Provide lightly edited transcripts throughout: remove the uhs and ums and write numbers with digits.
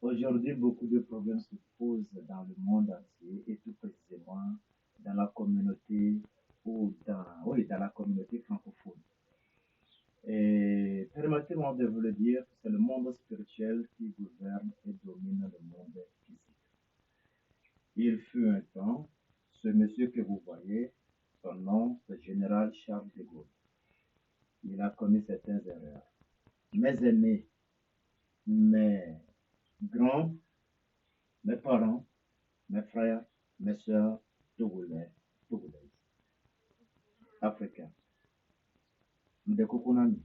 Aujourd'hui, beaucoup de problèmes se posent dans le monde entier et tout précisément dans la communauté oui, dans la communauté francophone. Et permettez-moi de vous le dire, c'est le monde spirituel qui gouverne et domine le monde physique. Il fut un temps, ce monsieur que vous voyez, son nom, c'est Général Charles de Gaulle. Il a commis certaines erreurs. Mes aînés, mes grands, mes parents, mes frères, mes soeurs, Togolais, Togolaises, Africains. Ndekukunami,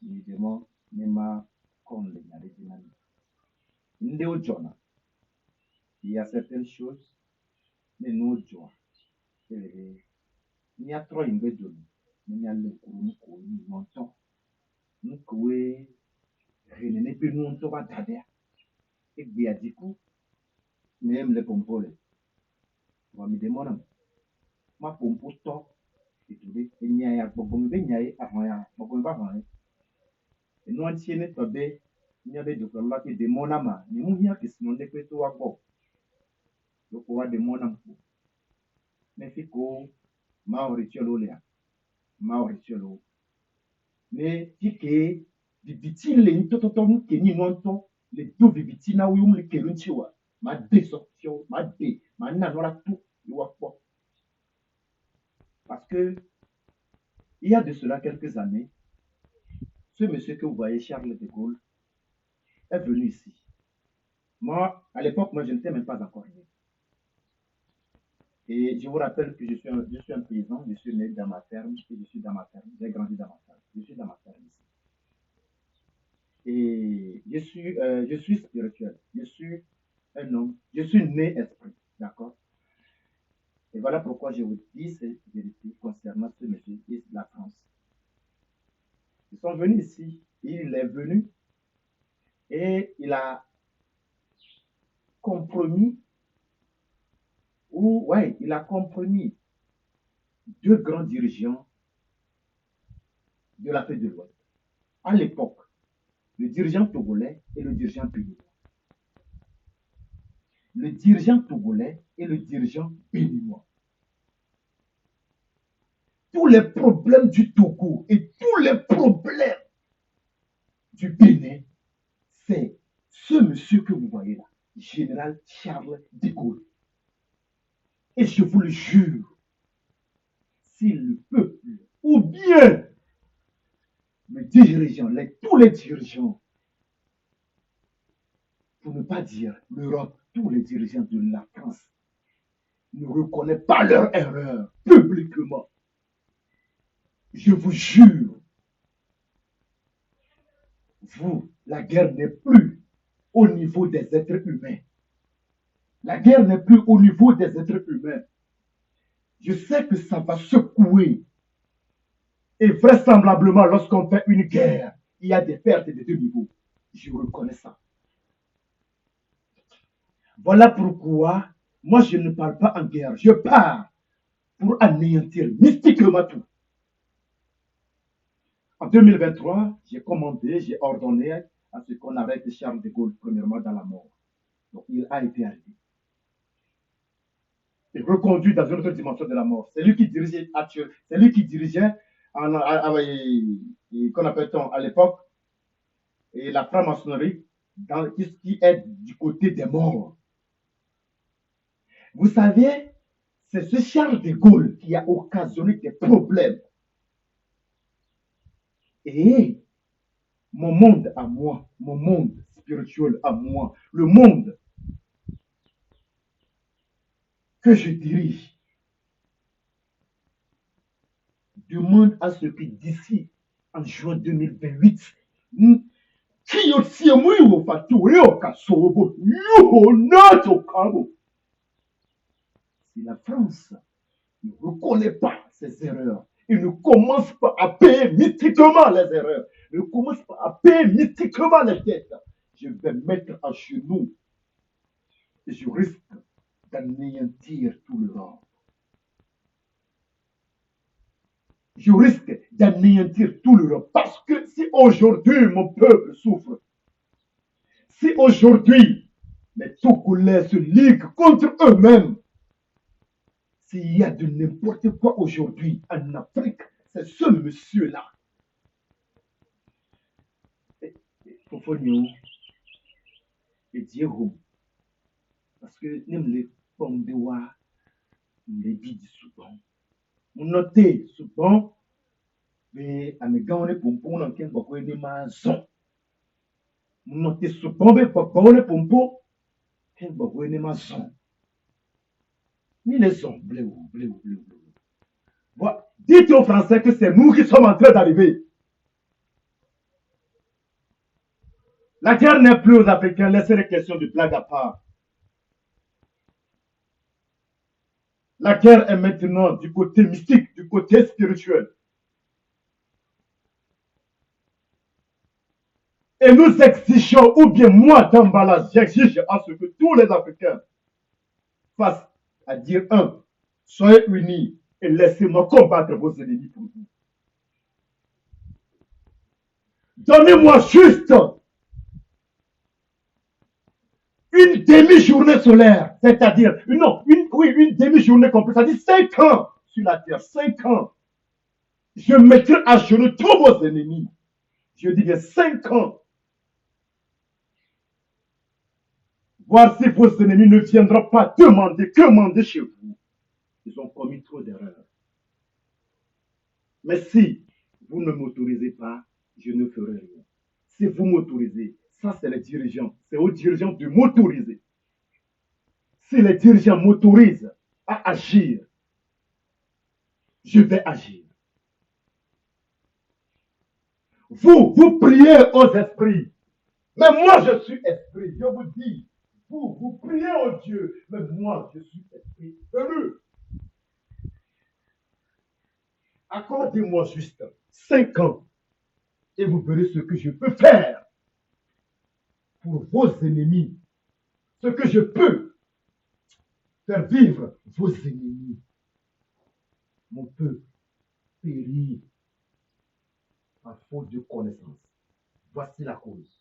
évidemment, Nema Konle Naridinami. Ndeo Jona, il y a certaines choses, mais nous, Joa, il y a trois ingrédients. Il y a le coup, nous montons, nous coué, renene pe nous on va tader, et bien du coup, même les pompoles, on va me demander, ma pompo to, et tout, et il y a beaucoup de gens, beaucoup de gens, et nous, on tient les tobés, il y avait de quoi là que des monama, ni mouilla qui se n'ont pas tout à bord, le pouvoir de monam, mais fico, mauritiolo léa, mauritiolo, mais tique, vivitil, les tototon, qui n'y montent, les deux vivitina, ou les kerunchiwa, ma désorption, ma nanora tout, le wakpo. Parce que, il y a de cela quelques années, ce monsieur que vous voyez, Charles de Gaulle, est venu ici. Moi, à l'époque, moi, je n'étais même pas encore né. Et je vous rappelle que je suis un paysan, je suis né dans ma ferme, et je suis dans ma ferme, j'ai grandi dans ma ferme, je suis dans ma ferme ici. Et je suis spirituel, je suis un homme, je suis né esprit, d'accord. Et voilà pourquoi je vous dis cette vérité concernant ce monsieur et la France. Ils sont venus ici, il est venu et il a compromis, il a compromis deux grands dirigeants de l'Afrique de l'Ouest. À l'époque, le dirigeant togolais et le dirigeant béninois. Le dirigeant togolais et le dirigeant béninois. Tous les problèmes du Togo et tous les problèmes du Bénin, c'est ce monsieur que vous voyez là, général Charles de Gaulle. Et je vous le jure, si le peuple, ou bien le dirigeant, tous les dirigeants, pour ne pas dire l'Europe, tous les dirigeants de la France ne reconnaissent pas leur erreur publiquement, je vous jure, vous, la guerre n'est plus au niveau des êtres humains. La guerre n'est plus au niveau des êtres humains. Je sais que ça va secouer. Et vraisemblablement, lorsqu'on fait une guerre, il y a des pertes de deux niveaux. Je reconnais ça. Voilà pourquoi, moi, je ne parle pas en guerre. Je parle pour anéantir mystiquement tout. En 2023, j'ai commandé, j'ai ordonné à ce qu'on arrête Charles de Gaulle, premièrement, dans la mort. Donc, il a été arrêté. Et reconduit dans une autre dimension de la mort. C'est lui qui dirigeait, c'est lui qui dirigeait, qu'on appelle-t-on à l'époque, et la franc-maçonnerie, qui est du côté des morts. Vous savez, c'est ce Charles de Gaulle qui a occasionné des problèmes. Et mon monde à moi, mon monde spirituel à moi, le monde que je dirige, demande à ce que d'ici en juin 2028, c'est si la France ne reconnaît pas ses erreurs, il ne commence pas à payer mythiquement les erreurs, il ne commence pas à payer mythiquement les dettes, je vais mettre à genoux et je risque d'anéantir tout l'Europe. Je risque d'anéantir tout l'Europe parce que si aujourd'hui mon peuple souffre, Si aujourd'hui, les Togolais se liguent contre eux-mêmes, s'il y a de n'importe quoi aujourd'hui en Afrique, c'est ce monsieur-là. Fofoniou et Diego. Parce que nous les pommes de wa, les bidis souvent. On notait souvent, mais à mes gars, on est pompon, on a beaucoup de maison. On notait souvent, mais papa, on est pompon, on a beaucoup de maison. Mais les sons, bleu. Voilà. Dites aux Français que c'est nous qui sommes en train d'arriver. La guerre n'est plus aux Africains, laissez les questions de blague à part. La guerre est maintenant du côté mystique, du côté spirituel. Et nous exigeons, ou bien moi, Tambala, j'exige à ce que tous les Africains fassent à dire soyez unis et laissez-moi combattre vos ennemis pour vous. Donnez-moi juste une demi-journée solaire, c'est-à-dire, une demi-journée complète, c'est-à-dire 5 ans sur la terre, 5 ans. Je mettrai à genoux tous vos ennemis. Je dis bien 5 ans. Voir si vos ennemis ne viendront pas demander chez vous. Ils ont commis trop d'erreurs. Mais si vous ne m'autorisez pas, je ne ferai rien. Si vous m'autorisez, ça c'est les dirigeants. C'est aux dirigeants de m'autoriser. Si les dirigeants m'autorisent à agir, je vais agir. Vous priez aux esprits. Mais moi, je suis esprit. Je vous dis, vous priez aux dieux. Mais moi, je suis esprit élu. Accordez-moi juste 5 ans et vous verrez ce que je peux faire pour vos ennemis. Ce que je peux faire vivre vos ennemis. Mon peuple périt par faute de connaissance. Voici la cause.